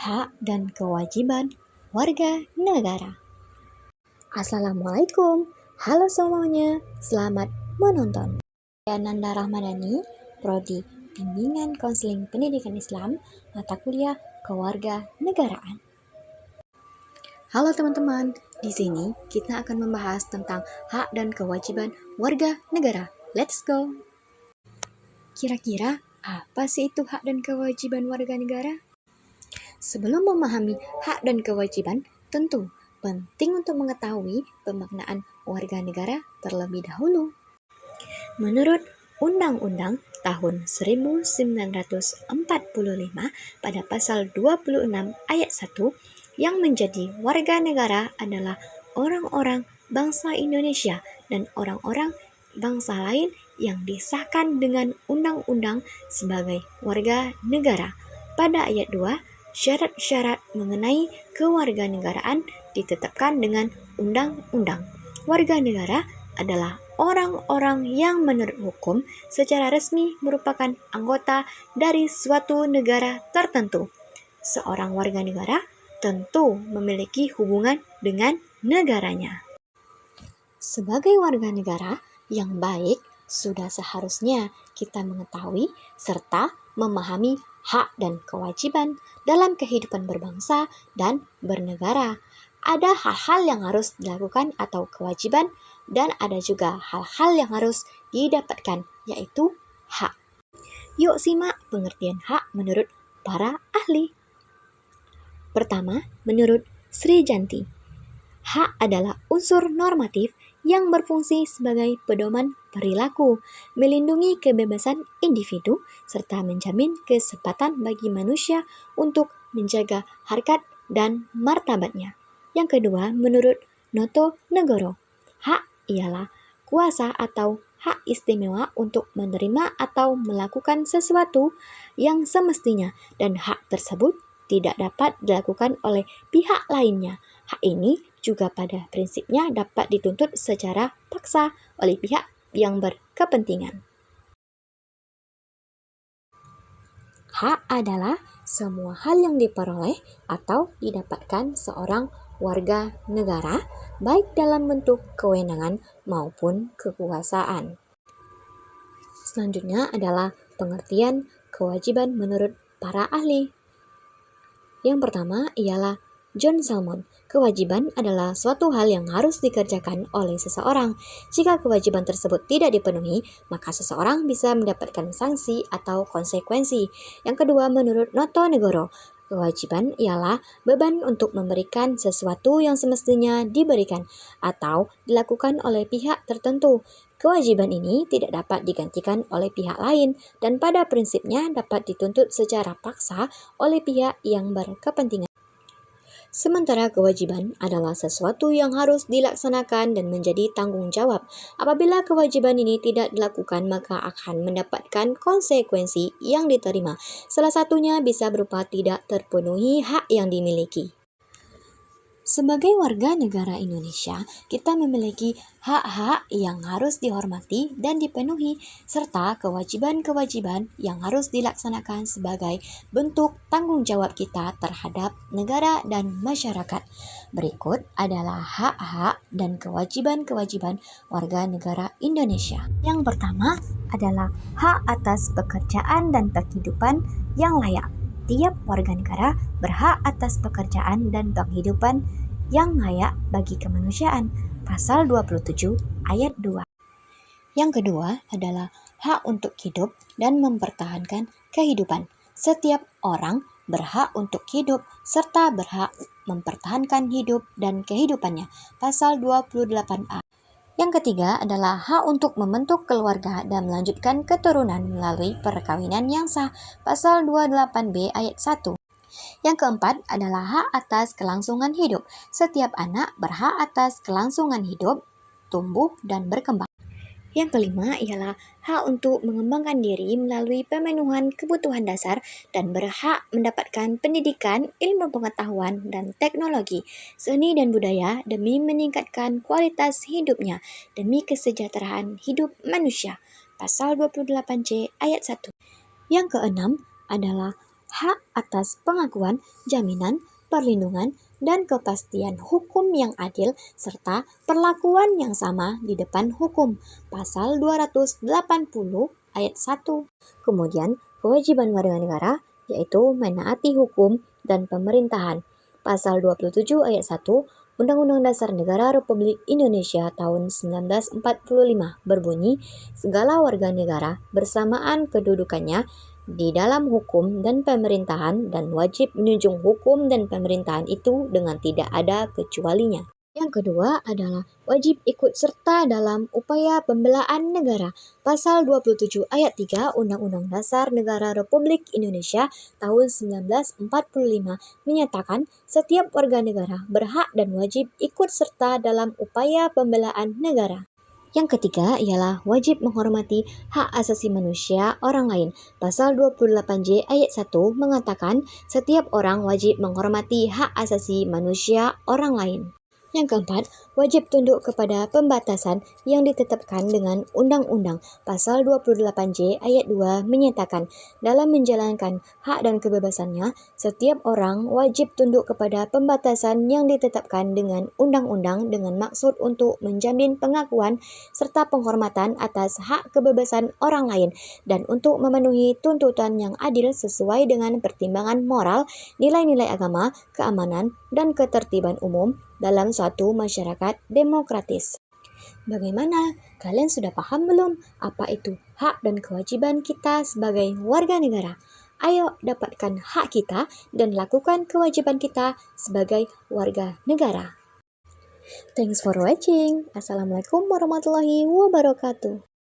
hak dan kewajiban warga negara. Assalamualaikum, halo semuanya, selamat menonton. Saya Nanda Rahmadani, Prodi Bimbingan Konseling Pendidikan Islam, mata kuliah Kewarganegaraan. Halo teman-teman, di sini kita akan membahas tentang hak dan kewajiban warga negara. Let's go! Kira-kira apa sih itu hak dan kewajiban warga negara? Sebelum memahami hak dan kewajiban, tentu penting untuk mengetahui pemaknaan warga negara terlebih dahulu. Menurut Undang-Undang tahun 1945 pada pasal 26 ayat 1, yang menjadi warga negara adalah orang-orang bangsa Indonesia dan orang-orang bangsa lain yang disahkan dengan undang-undang sebagai warga negara. Pada ayat 2, syarat-syarat mengenai kewarganegaraan ditetapkan dengan undang-undang. Warga negara adalah orang-orang yang menurut hukum secara resmi merupakan anggota dari suatu negara tertentu. Seorang warga negara tentu memiliki hubungan dengan negaranya. Sebagai warga negara yang baik, sudah seharusnya kita mengetahui serta memahami hak dan kewajiban dalam kehidupan berbangsa dan bernegara. Ada hal-hal yang harus dilakukan atau kewajiban, dan ada juga hal-hal yang harus didapatkan, yaitu hak. Yuk simak pengertian hak menurut para ahli. Pertama, menurut Sri Janti, hak adalah unsur normatif yang berfungsi sebagai pedoman perilaku, melindungi kebebasan individu, serta menjamin kesempatan bagi manusia untuk menjaga harkat dan martabatnya. Yang kedua, menurut Noto Negoro, hak ialah kuasa atau hak istimewa untuk menerima atau melakukan sesuatu yang semestinya, dan hak tersebut tidak dapat dilakukan oleh pihak lainnya. Hak ini juga pada prinsipnya dapat dituntut secara paksa oleh pihak yang berkepentingan. Hak adalah semua hal yang diperoleh atau didapatkan seorang warga negara, baik dalam bentuk kewenangan maupun kekuasaan. Selanjutnya adalah pengertian kewajiban menurut para ahli. Yang pertama ialah John Salmon. Kewajiban adalah suatu hal yang harus dikerjakan oleh seseorang. Jika kewajiban tersebut tidak dipenuhi, maka seseorang bisa mendapatkan sanksi atau konsekuensi. Yang kedua, menurut Noto Negoro, kewajiban ialah beban untuk memberikan sesuatu yang semestinya diberikan atau dilakukan oleh pihak tertentu. Kewajiban ini tidak dapat digantikan oleh pihak lain dan pada prinsipnya dapat dituntut secara paksa oleh pihak yang berkepentingan. Sementara kewajiban adalah sesuatu yang harus dilaksanakan dan menjadi tanggung jawab. Apabila kewajiban ini tidak dilakukan, maka akan mendapatkan konsekuensi yang diterima. Salah satunya bisa berupa tidak terpenuhi hak yang dimiliki. Sebagai warga negara Indonesia, kita memiliki hak-hak yang harus dihormati dan dipenuhi, serta kewajiban-kewajiban yang harus dilaksanakan sebagai bentuk tanggung jawab kita terhadap negara dan masyarakat. Berikut adalah hak-hak dan kewajiban-kewajiban warga negara Indonesia. Yang pertama adalah hak atas pekerjaan dan penghidupan yang layak. Tiap warga negara berhak atas pekerjaan dan penghidupan yang layak bagi kemanusiaan. Pasal 27 ayat 2. Yang kedua adalah hak untuk hidup dan mempertahankan kehidupan. Setiap orang berhak untuk hidup serta berhak mempertahankan hidup dan kehidupannya. Pasal 28A. Yang ketiga adalah hak untuk membentuk keluarga dan melanjutkan keturunan melalui perkawinan yang sah. Pasal 28B ayat 1. Yang keempat adalah hak atas kelangsungan hidup. Setiap anak berhak atas kelangsungan hidup, tumbuh, dan berkembang. Yang kelima ialah hak untuk mengembangkan diri melalui pemenuhan kebutuhan dasar dan berhak mendapatkan pendidikan, ilmu pengetahuan, dan teknologi, seni dan budaya demi meningkatkan kualitas hidupnya demi kesejahteraan hidup manusia. Pasal 28C ayat 1. Yang keenam adalah hak atas pengakuan, jaminan, perlindungan, dan kepastian hukum yang adil, serta perlakuan yang sama di depan hukum. Pasal 280 ayat 1. Kemudian, kewajiban warga negara yaitu menaati hukum dan pemerintahan. Pasal 27 ayat 1 Undang-Undang Dasar Negara Republik Indonesia tahun 1945 berbunyi, segala warga negara bersamaan kedudukannya di dalam hukum dan pemerintahan dan wajib menjunjung hukum dan pemerintahan itu dengan tidak ada kecualinya. Yang kedua adalah wajib ikut serta dalam upaya pembelaan negara. Pasal 27 ayat 3 Undang-Undang Dasar Negara Republik Indonesia tahun 1945 menyatakan setiap warga negara berhak dan wajib ikut serta dalam upaya pembelaan negara. Yang ketiga ialah wajib menghormati hak asasi manusia orang lain. Pasal 28J ayat 1 mengatakan setiap orang wajib menghormati hak asasi manusia orang lain. Yang keempat, wajib tunduk kepada pembatasan yang ditetapkan dengan undang-undang. Pasal 28J ayat 2 menyatakan, dalam menjalankan hak dan kebebasannya, setiap orang wajib tunduk kepada pembatasan yang ditetapkan dengan undang-undang dengan maksud untuk menjamin pengakuan serta penghormatan atas hak kebebasan orang lain dan untuk memenuhi tuntutan yang adil sesuai dengan pertimbangan moral, nilai-nilai agama, keamanan, dan ketertiban umum dalam suatu masyarakat demokratis. Bagaimana? Kalian sudah paham belum apa itu hak dan kewajiban kita sebagai warga negara? Ayo dapatkan hak kita dan lakukan kewajiban kita sebagai warga negara. Thanks for watching. Assalamualaikum warahmatullahi wabarakatuh.